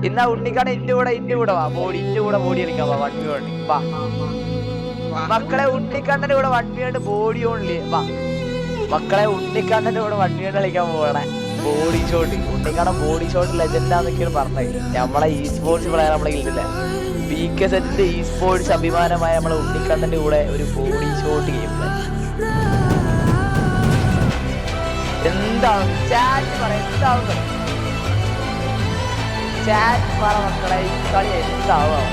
ഇന്നാ ഉണ്ണിക്കട ഇന്റെ കൂടെ വാ ബോഡി ഇന്റെ കൂടെ ബോഡി കളിക്കാം വാ 1v1 വാ മക്കളെ ഉണ്ണിക്കണ്ണന്റെ കൂടെ 1v1 ബോഡി ഓൺലി വാ മക്കളെ ഉണ്ണിക്കണ്ണന്റെ കൂടെ 1v1 കളിക്കാൻ പോവാണേ body shot Unnikannan body shot ലെജൻഡാന്നൊക്കെയാണ് പറഞ്ഞത് നമ്മളെ ഇ സ്പോർട്സ് പ്ലെയർ നമ്മളെ ഇല്ല BK7ന്റെ ഇ സ്പോർട്സ് അഭിമാനമായ നമ്മളെ ഉണ്ണിക്കണ്ണന്റെ കൂടെ ഒരു ബോഡി ഷോട്ട് ഗെയിം എന്താവും ചാറ്റ് പറ എന്താവും ചാറ്റ് പറ മക്കളെ ഈ കളി എന്താവും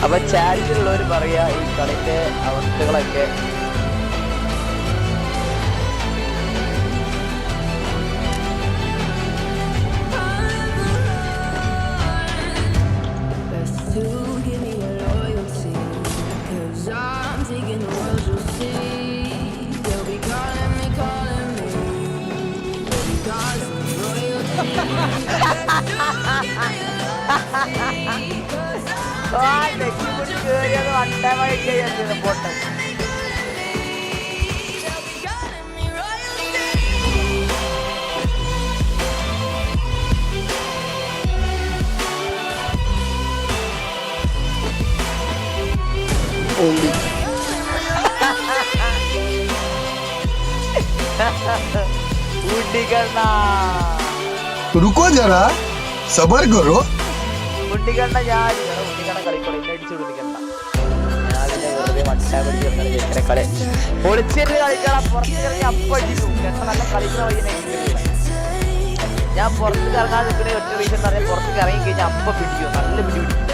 അപ്പൊ ചാറ്റിലുള്ളവർ പറയാ ഈ കളിന്റെ അവസ്ഥകളൊക്കെ പോട്ടെ रुको जरा सबर करो ഉണ്ണിക്കണ്ണ ഞാൻ ഉണ്ണിക്കണ്ണ കളിക്കോളെ എന്നെ അടിച്ചു ഉണ്ണിക്കണ്ണ ഞാനിന്നെ വെറുതെ മട്ടാ കളി പൊളിച്ചിട്ട് കളിക്കണം പുറത്തിറങ്ങി അപ്പൊ അടിച്ചു ചേട്ടൻ നല്ല കളിക്കുന്ന വഴിയെ ഞാൻ പുറത്ത് ഇറങ്ങാൻ നിൽക്കുന്ന ഒറ്റ റീസൺ എന്ന് പറഞ്ഞാൽ പുറത്തേക്ക് ഇറങ്ങി കഴിഞ്ഞാൽ അപ്പ പിടിക്കും നല്ല പിടി പിടിക്കും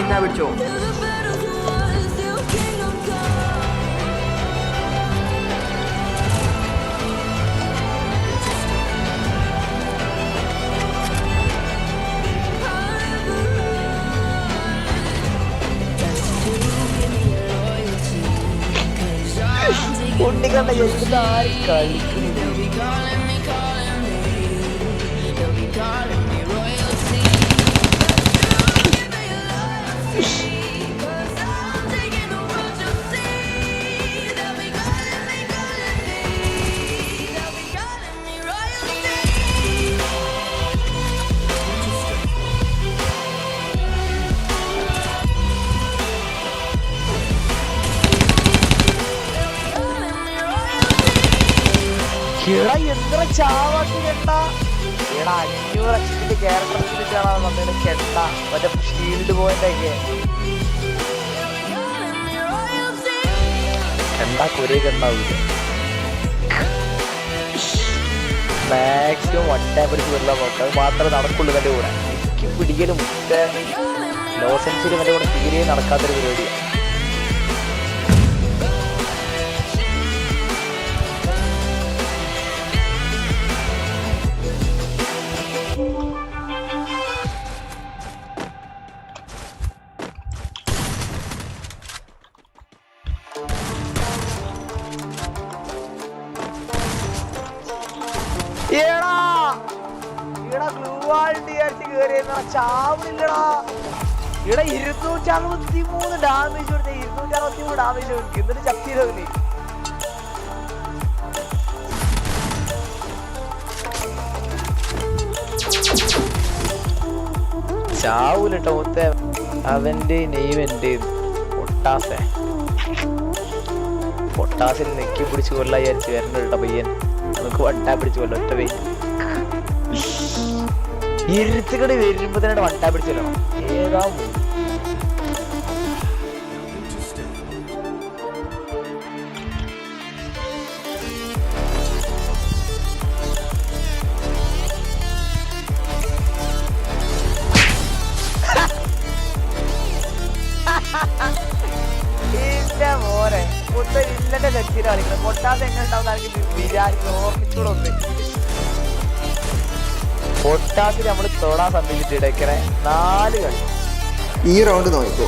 എന്നാ പിടിച്ചോ ഉണ്ണിക്കണ്ണ എല്ലാരും കളിക്കുന്നു എടാ എത്ര ചാവാക്കി കെട്ട എടാ 500 ലക്ഷത്തിന്റെ ക്യാരക്ടർ വന്നതിന് കെട്ട മറ്റേ ഷീൽഡ് പോയിന്റൊക്കെ കണ്ടാ കുറെ കണ്ടാവൂല മാക്സിമം 1 ടൈം പിടിച്ച് വരില്ല നോക്കുക അത് മാത്രമേ നടക്കുള്ളൂ എൻ്റെ കൂടെ എനിക്ക് പിടിക്കലും ലോ സെൻസിലും എൻ്റെ കൂടെ തീരെ നടക്കാത്തൊരു പരിപാടിയാണ് ചാവില്ലടാ ഇവിടെ 263 ഡാമേജ് കൊടുത്ത 263 ഡാമേജ് എന്നിട്ട് ചത്തിയില്ലേ ചാവൂലട്ടോ മൊത്തേ അവന്റെ നെയ്മ് എന്റെ പൊട്ടാസിൽ നെക്കി പിടിച്ച് കൊല്ല വിചാരിച്ച് വരണ്ട കേട്ടോ പയ്യൻ നമുക്ക് വട്ടാ പിടിച്ച് കൊല്ല ഒറ്റ പയ്യൻ ഇരുത്തുകടി വരുമ്പോ തന്നെ വട്ടാ പിടിച്ചല്ലോ ഏതാ ഇല്ല മോനെ മുത്ത ഇല്ലന്റെ ശക്തി കളിക്കുന്നത് പൊട്ടാസ് എങ്ങനെ ഉണ്ടാവുന്ന വിചാരിക്കുന്നു ഓർമ്മിച്ചൂടെ ഒന്ന് പൊട്ടാസിൽ നമ്മൾ തൊടാൻ സമ്മതിച്ചിട്ട് ഇടയ്ക്കണേ 4 കളി ഈ റൗണ്ട് നോക്കോ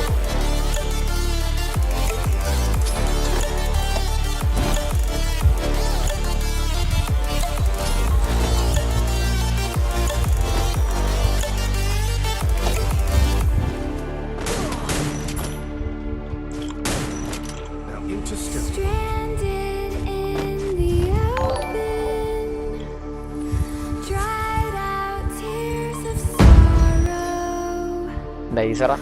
ലൈസറാ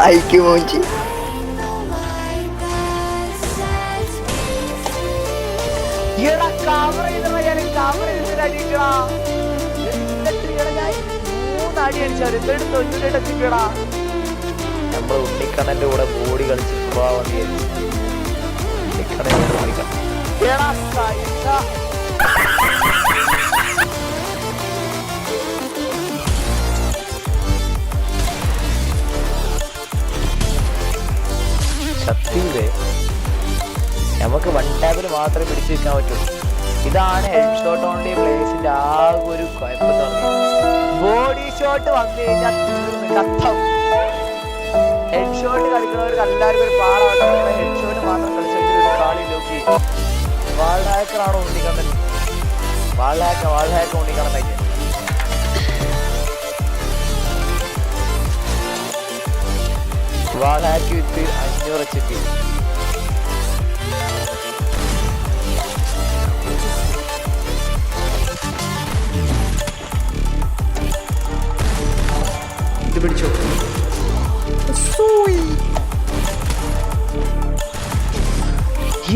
അയക്ക് മോഞ്ചി. നമ്മള് ഉണ്ണിക്കണ്ണന്റെ കൂടെ ബോഡി കളിച്ച് പോവാന്ന് ശക്തിയില്ലേ നമുക്ക് വൺ ടാബിൽ മാത്രമേ പിടിച്ചു വെക്കാൻ പറ്റുള്ളൂ. ഇതാണ് ഹെഡ് ഷോട്ട് ഓൺലി പ്ലേസിന്റെ ആകെ ഒരു കുഴപ്പം തുടങ്ങി. ബോഡി ഷോട്ട് വന്നു കഴിഞ്ഞാൽ കത്തം. ഹെഡ് ഷോട്ട് കളിക്കുന്നവർക്ക് എല്ലാവർക്കും ഒരു പാടാവട്ടെ. ഹെഡ് ഷോട്ട് മാത്രം കളിച്ചെങ്കിൽ കളി നോക്കി വാൾഹാക്കറാണോ ഉണ്ണിക്കണ്ണൻ? വാൾഹാക്ക ഉണ്ണിക്കണ്ണൻ നയിക്കാൻ വാൾഹാക്ക് വിത്ത് 500 HP. ഇത് പിടിച്ചോ.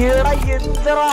എടാ എന്തറാ